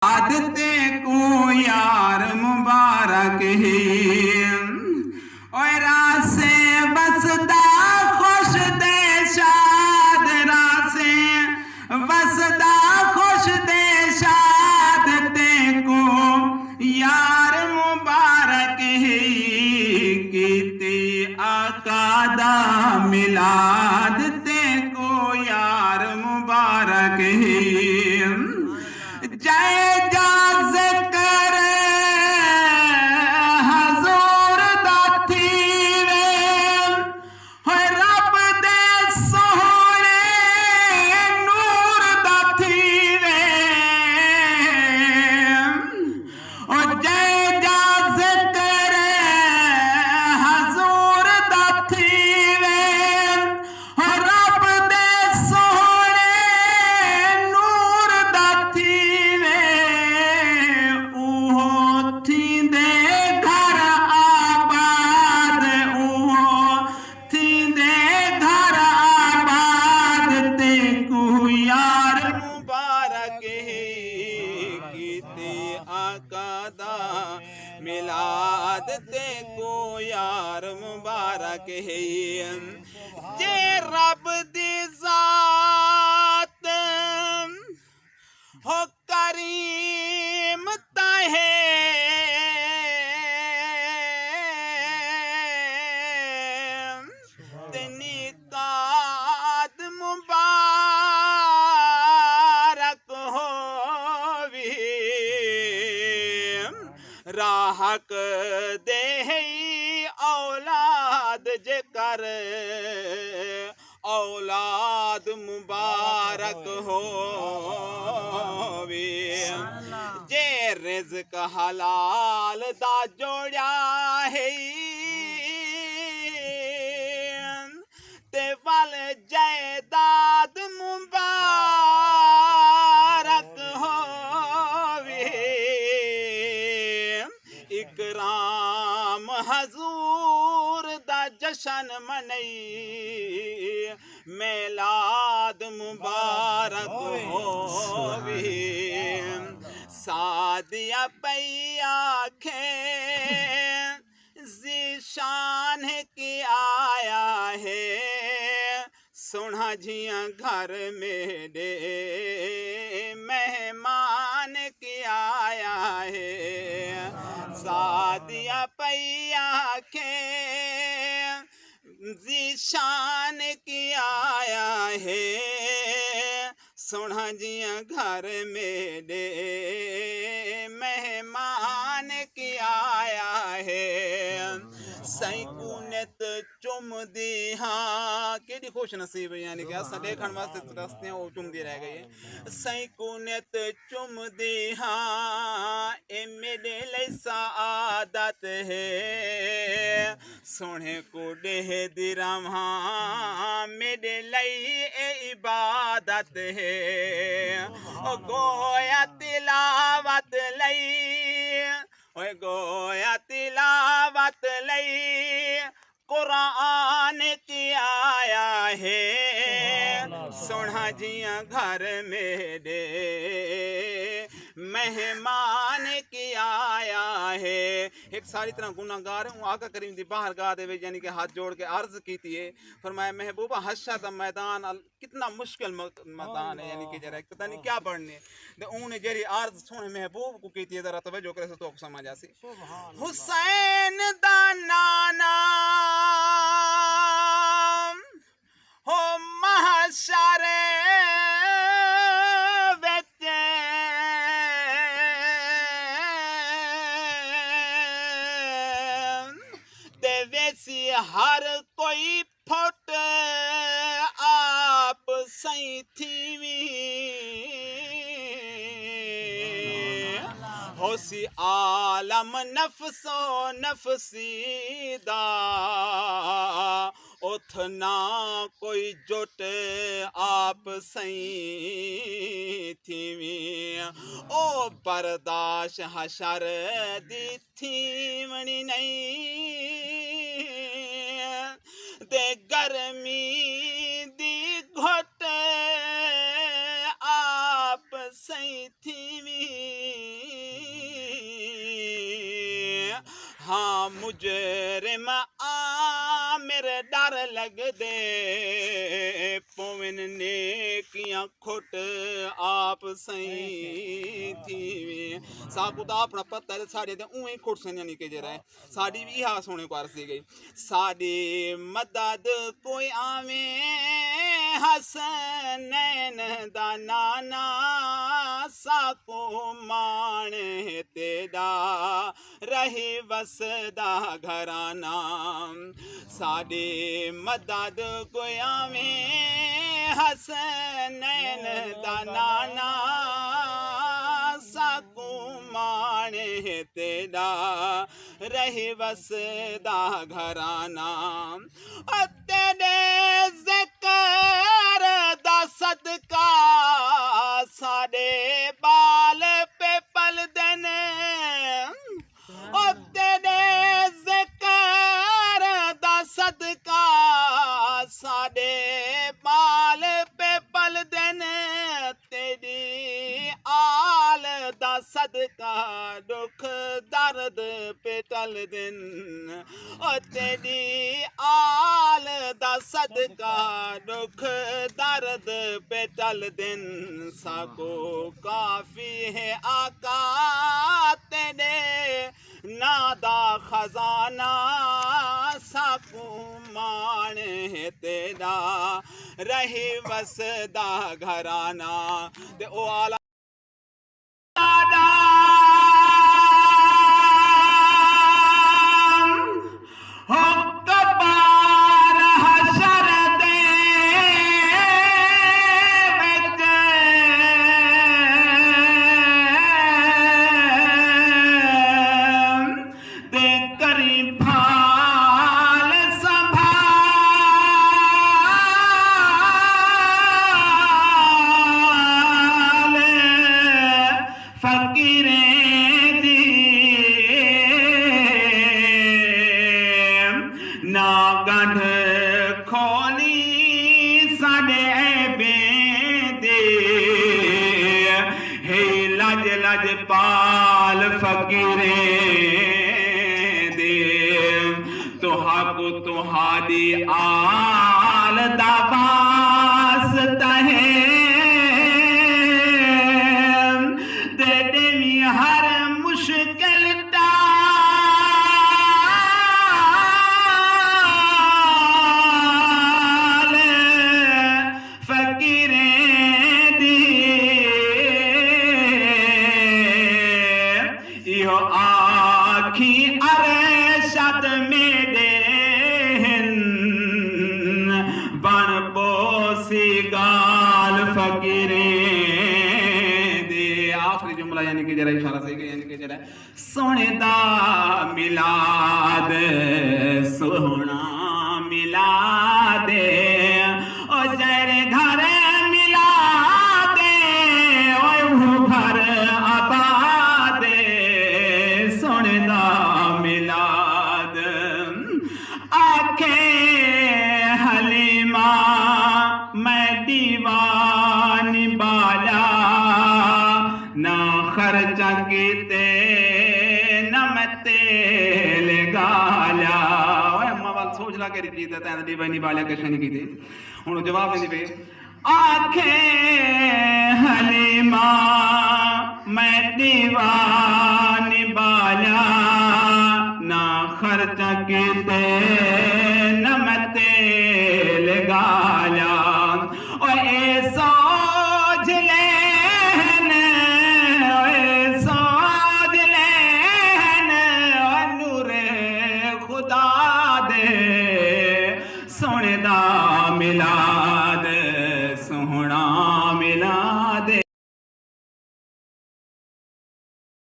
आदते को यार मुबारक है और रासे बसदा खुश दे शाद रासे बसदा खुश दे शाद ते को यार मुबारक है कीते आकादा मिलाद ते को यार मुबारक है जय जाज कर हजूर दाथी वे रब दे सोहने नूर दाथी वे जय जाज कर हजूर दाथी वे रब दे सोहने नूर दाथी मिलाद ते को यार मुबारक है जे रब दी ज़ात हो करीम ताहे तनी काद मुबारक हो राहक दे औलाद जे कर औलाद मुबारक हो जे रिज़्क हलाल दा जोड़ा है ते वल जायदाद मुबारक हो इकराम हजूर दा जशन मनई मेलाद मुबारक होवी सादिया पैया खे ज़ीशान की आया है सुना जिया घर मेरे मेहमान की आया है सादिया पैया के ज़ीशान की आया है सुना जिया घर मेरे मेहमान की आया है सैकूनत चुम दी हाँ केड़ी खुश नसीब यानी कि अस देखण वास्ते रस्ते वो चुम दी रह गई सैकूनत चुम दी हाँ ए मेरे लिए सादत है सोने को देह दी रमा मेरे लिए इबादत है ओ गोया तिलावत लई ओए गोया तिलावत लई कुरान की आया है सोना जिया घर मेरे मेहमान की आया है एक सारी तरह गुनाहगार हूँ आका करीम दी बाहर गा दे यानी कि हाथ जोड़ के अर्ज की थी फरमाया महबूबा हशर दा मैदान कितना मुश्किल मैदान है यानी कि जरा पता नहीं क्या पढ़ने तो उन्हें जरी अर्ज सुने महबूब को की थी जरा तवज्जो करे तो समझ आसी हुसैन दा नाना हो महशर हर कोई फुट आप सही थी होसी आलम नफसो नफसीदा उठना कोई जुट आप सही थी ओ बर्दाश हशर दी थी मनी नहीं दे गर्मी दी घुट आप सही थी हाँ मुजरिम आ मेरे डर लग दे पोवन ने किया खुट आप सही थी साकू दा अपना पता है साढ़े ते उवें खुट से नहीं के जरा है साड़ी भी हा सोने को अरसी गई साड़ी मदद कोई आवे हसनैन दा नाना साकू मान तेरा रही वसदा घराना साडे मदद कोई आवे हसनैन दा नाना साकू मान तेरा रही वसदा घराना तेरे ज़िक्र दा सदका साडे बाल पे पल देन ओ तेरे ज़िक्र दा सदका साडे बाल पे पल देन तेरी आल दा सदका दुख दर्द पे टल दिन ओ तेरी आल दा सदका दुख दर्द पे टल दिन साको काफी है आका तेरे नादा खजाना साकू मान है तेरा रही वसदा घराना ते ओ आला पाल फकीरे दे तुहाको तुहादी आल दा वास्ता है दे देवी हर मुश्किल टाल फकीरे आखी अरशद मेरे बन पोसी गाल फकीरे दे आखिरी जुमला यानी कि जरा इशारा सही यानी कि जरा सोने दा मिलाद सोना मिलाद ओ जरे घर मिला दे ओ घर आबाद सोने दा मिलाद आखे हलीमा मैं दीवानी बाला ना खर्चा कीते न मैं तेल गाला अम्मा वाल सोच ला के चीज तैन दीवानी बाला किश नहीं कीती हुण जवाब देंदी पे आखे हलीमा मैं दीवानी बाला ना खर्चा कीते न मैं तेल गाला ओ ए सोच लेन ओ सोच लेन ओ नूरे खुदा दे सोने दा मिलाद